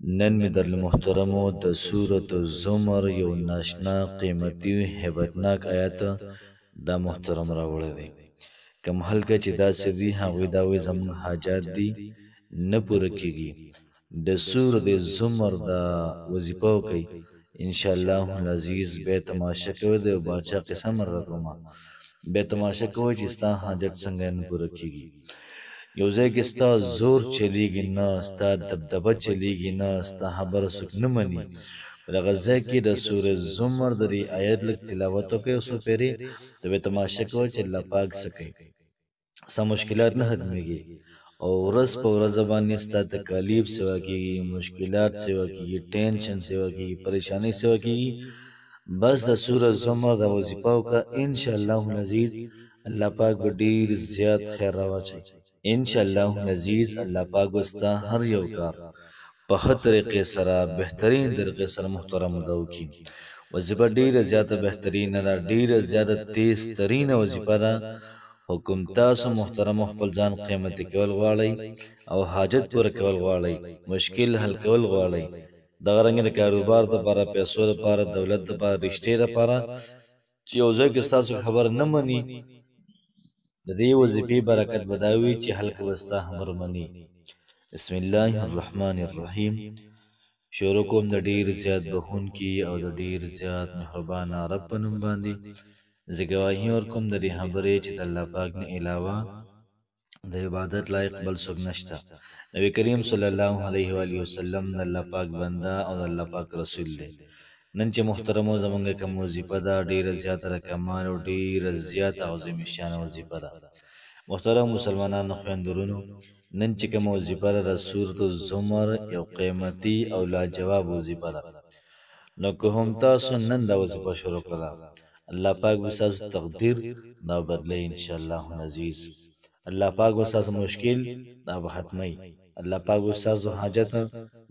نن می در محترمو د سورة الزمر یو ناشنا قیمتي هیبتناک آیات دا محترم راوړی دی. کم هلکه چې داسې دي هغوی دا وایي زموږ حاجات دي نه پوره کیږي. د سورة الزمر دا وظیفه وکئ انشاءالله العزیز بیا تماشه کوئ د یو باچا قصه مر راکومه بیا تماشه کوئ چې ستا حاجت څنګه نه پوره کیږي. یو ځای کې ستا زور چلیږي نه، ستا دبدبه چلیږي نه، ستا خبره څوک نه مني. په دغه ځای کې د سورة زمر د دې آیت لږ تلاوت وکړئ یو څو پیرې ته بیا تماشه کوئ چې الله پاک څه کوي. ستا مشکلات نه ختمېږي او ورځ په ورځ باندې ستا تکالیف سوا کېږي، مشکلات سوا کېږي، ټینشن سوا کېږي، پریشانۍ سوا کېږي. بس د سورة زمر د وظیفه وکړه انشاءالله العزیز الله پاک به ډېر زیات خیر راواچوي. انشاءالله العزیز الله پاک به ستا هر یو کار په ښه طریقې سره بهترین طریقې سره محترم ده وکړي. وظیفه ډېره زیاته بهترینه ده، ډېره زیاته تیز ترینه وظیفه ده. حکم تاسو محترمو خپل ځان قیمتي کول غواړئ او حاجت پوره کول غواړئ، مشکل حل کول غواړئ، دغه رنګې د کاروبار دپاره، پیسو دپاره، دولت دپاره، رشتې دپاره چې یو ځای کې ستاسو خبره نه مني د دې وظیفې برکت به دا وي چې هلکه به ستا خبره مني. بسم الله الرحمن الرحیم. شروع کوم د ډېر زیات بخښونکي او د ډېر زیات مهربانه رب په نوم باندې. زه ګواهي ورکوم د دې خبرې چې د الله پاک نه علاوه د عبادت لایق بل څوک نشته. نبی کریم صلی الله علیه و آله وسلم د الله پاک بنده او د الله پاک رسول دی. نن چې محترمو زمونږ کوم وظیفه ده ډېره زیاته رقمان او ډېره زیاته عظیم شانه وظیفه ده. محترم مسلمانانو خویندورونو، نن چې کومه وظیفه ده د سورة الزمر یو قیمتي او لاجواب وظیفه ده. نو که هم تاسو نن دا وظیفه شروع کړله الله پاک به ستاسو تقدیر دا بدلوي انشاءالله العزیز. الله پاک به ستاسو مشکل دا به ختموي، الله پاک به ستاسو حاجت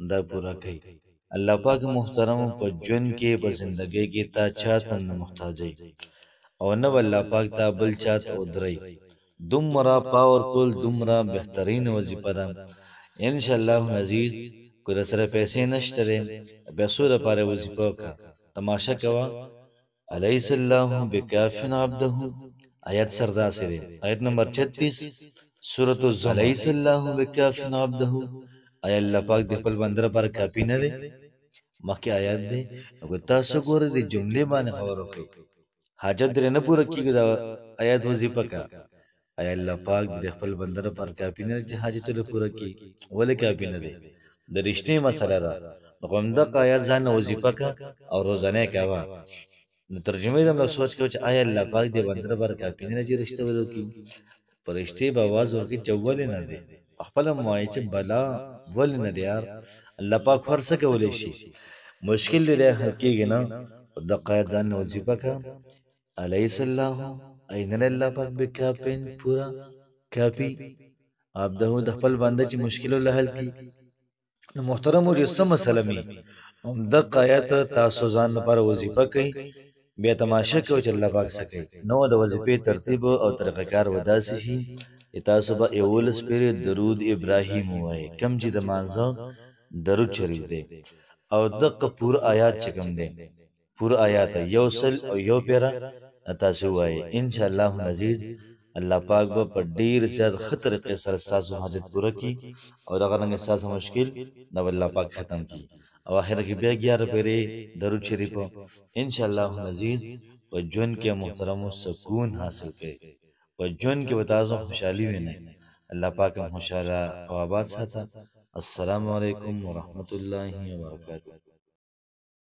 دا پوره کوي. الله پاک محترم په ژوند کې په زندګۍ کې تا چاته نه محتاجوي او نه الله پاک تا بل چاته ودروي. دومره پاورفل دومره بهترین وظیفه ده انشاءالله العزیز. که در سره پیسې نشته دی د پیسو دپاره وظیفه وکړه، تماشه کوه. الیس الله بکاف عبده آیت سر داسې دی، آیت نمبر 36 سورة الزمر. الیس الله بکاف عبده، آیا الله پاک د خپل بنده لپاره کافي نه دی؟ مخکې آیات دی. نو تاسو ګورئ د جملې باندې خبر وکړئ، حاجت درې نه پوره کېږي دا آیات وظیفه کا. آیا الله پاک د خپل بنده لپاره کافي نه دی چې حاجتونه پوره کړي؟ ولې کافي نه دی؟ د رښتې مسله ده. نو همدغه آیات ځان وظیفه کا او روزانه یې کوه. نو ترجمه یې هم سوچ کوه چې آیا الله پاک د بنده لپاره کافي نه دی چې رښتیا وکړي؟ په رښتې به آواز وکړي چې ولې نه دی؟ خپله مو وایي چې بلا ولې نه دی یار؟ الله پاک هر څه کولی شي، مشکل دی حل کېږي نه. دغه آیات ځان وظیفه کا. الیس الله این الله پاک بکافین پورا کافي عبده د خپل بنده چې مشکل له حل کړي. نو محترمو چې څه مسله مي همدغه آیات تاسو ځان لپاره وظیفه کوئ، بیا تماشه کوئ چې الله پاک څه کوي. نو د وظیفې ترتیب او طریقه کار به داسې شي چې تاسو به 11 پیرې درود ابراهیم ووایئ، کوم چې د مانځه درود شریف دی. او دغه پوره آیات چې کوم دی پوره آیات یو سل او یو پیره تاسو ووایئ انشاءالله العزیز. الله پاک به په ډېر زیات ښه طریقې سره ستاسو حاجت پوره کړي او دغه رنګه ستاسو مشکل دا به الله پاک ختم کړي. او آخر کې بیا 11 پیرې درود شریف انشاءالله العزیز په ژوند کې محترمو سکون حاصل کړئ، په ژوند کې به تاسو خوشحالي وینئ. الله پاک هم خوشحاله او آباد ساته. السلام علیکم ورحمة الله وبرکاته.